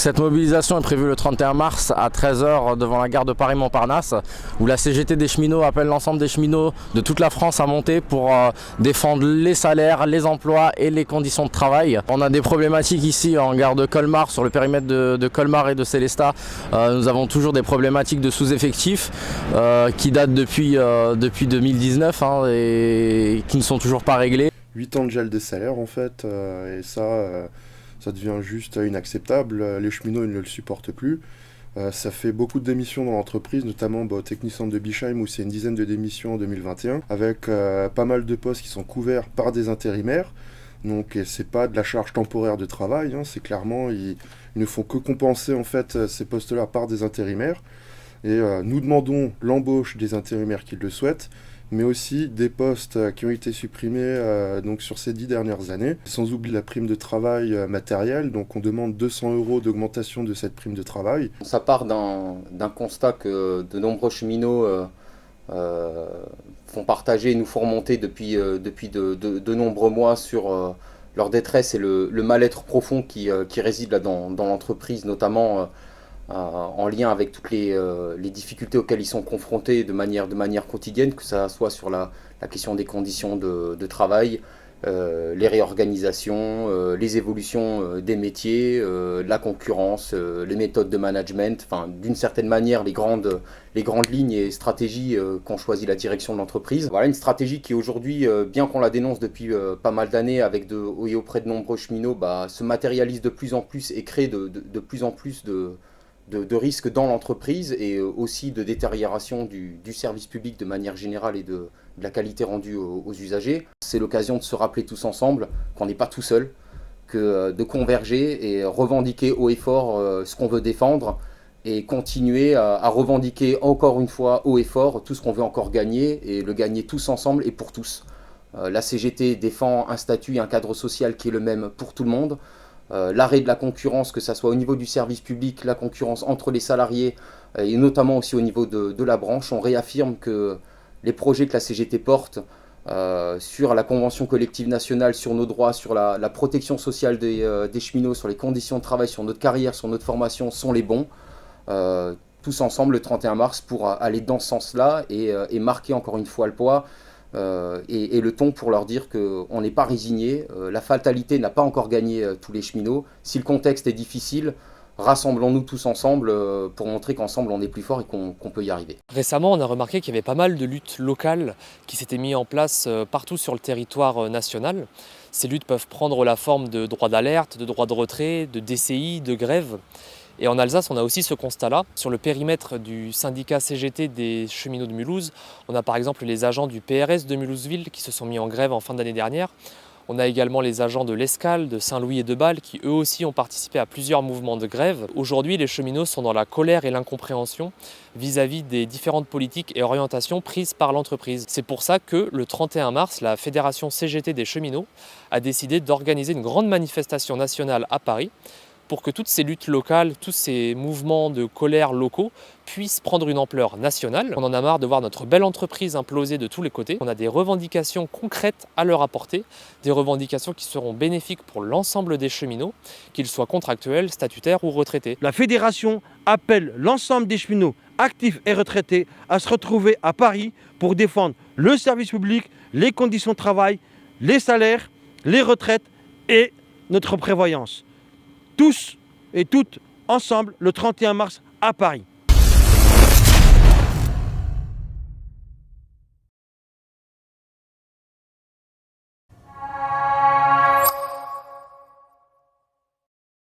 Cette mobilisation est prévue le 31 mars à 13 h devant la gare de Paris-Montparnasse, où la CGT des cheminots appelle l'ensemble des cheminots de toute la France à monter pour défendre les salaires, les emplois et les conditions de travail. On a des problématiques ici en gare de Colmar, sur le périmètre de Colmar et de Célestat. Nous avons toujours des problématiques de sous-effectifs qui datent depuis 2019 et qui ne sont toujours pas réglées. 8 ans de gel des salaires en fait, et ça devient juste inacceptable. Les cheminots ils ne le supportent plus. Ça fait beaucoup de démissions dans l'entreprise, notamment au Technicentre de Bischheim où c'est une dizaine de démissions en 2021, avec pas mal de postes qui sont couverts par des intérimaires. Donc c'est pas de la charge temporaire de travail, c'est clairement ils ne font que compenser en fait ces postes-là par des intérimaires. Et nous demandons l'embauche des intérimaires qui le souhaitent, mais aussi des postes qui ont été supprimés donc sur ces 10 dernières années, sans oublier la prime de travail matérielle. Donc on demande 200 € d'augmentation de cette prime de travail. Ça part d'un constat que de nombreux cheminots font partager et nous font remonter depuis de nombreux mois sur leur détresse et le mal-être profond qui réside là dans l'entreprise, notamment en lien avec toutes les difficultés auxquelles ils sont confrontés de manière quotidienne, que ça soit sur la question des conditions de travail, les réorganisations, les évolutions des métiers, la concurrence, les méthodes de management, enfin d'une certaine manière les grandes lignes et stratégies qu'ont choisi la direction de l'entreprise. Voilà une stratégie qui aujourd'hui, bien qu'on la dénonce depuis pas mal d'années et auprès de nombreux cheminots, se matérialise de plus en plus et crée de plus en plus de risques dans l'entreprise et aussi de détérioration du service public de manière générale et de la qualité rendue aux usagers. C'est l'occasion de se rappeler tous ensemble qu'on n'est pas tout seul, que de converger et revendiquer haut et fort ce qu'on veut défendre et continuer à revendiquer encore une fois haut et fort tout ce qu'on veut encore gagner et le gagner tous ensemble et pour tous. La CGT défend un statut et un cadre social qui est le même pour tout le monde. L'arrêt de la concurrence, que ce soit au niveau du service public, la concurrence entre les salariés et notamment aussi au niveau de la branche, on réaffirme que les projets que la CGT porte sur la convention collective nationale, sur nos droits, sur la protection sociale des cheminots, sur les conditions de travail, sur notre carrière, sur notre formation sont les bons. Tous ensemble le 31 mars pour aller dans ce sens-là et marquer encore une fois le poids et le ton pour leur dire qu'on n'est pas résigné, la fatalité n'a pas encore gagné tous les cheminots. Si le contexte est difficile, rassemblons-nous tous ensemble pour montrer qu'ensemble on est plus fort et qu'on peut y arriver. Récemment, on a remarqué qu'il y avait pas mal de luttes locales qui s'étaient mises en place partout sur le territoire national. Ces luttes peuvent prendre la forme de droits d'alerte, de droits de retrait, de DCI, de grève. Et en Alsace, on a aussi ce constat-là. Sur le périmètre du syndicat CGT des cheminots de Mulhouse, on a par exemple les agents du PRS de Mulhouse-Ville qui se sont mis en grève en fin d'année dernière. On a également les agents de l'Escale, de Saint-Louis et de Bâle qui eux aussi ont participé à plusieurs mouvements de grève. Aujourd'hui, les cheminots sont dans la colère et l'incompréhension vis-à-vis des différentes politiques et orientations prises par l'entreprise. C'est pour ça que le 31 mars, la Fédération CGT des cheminots a décidé d'organiser une grande manifestation nationale à Paris pour que toutes ces luttes locales, tous ces mouvements de colère locaux puissent prendre une ampleur nationale. On en a marre de voir notre belle entreprise imploser de tous les côtés. On a des revendications concrètes à leur apporter, des revendications qui seront bénéfiques pour l'ensemble des cheminots, qu'ils soient contractuels, statutaires ou retraités. La fédération appelle l'ensemble des cheminots actifs et retraités à se retrouver à Paris pour défendre le service public, les conditions de travail, les salaires, les retraites et notre prévoyance. Tous et toutes ensemble le 31 mars à Paris.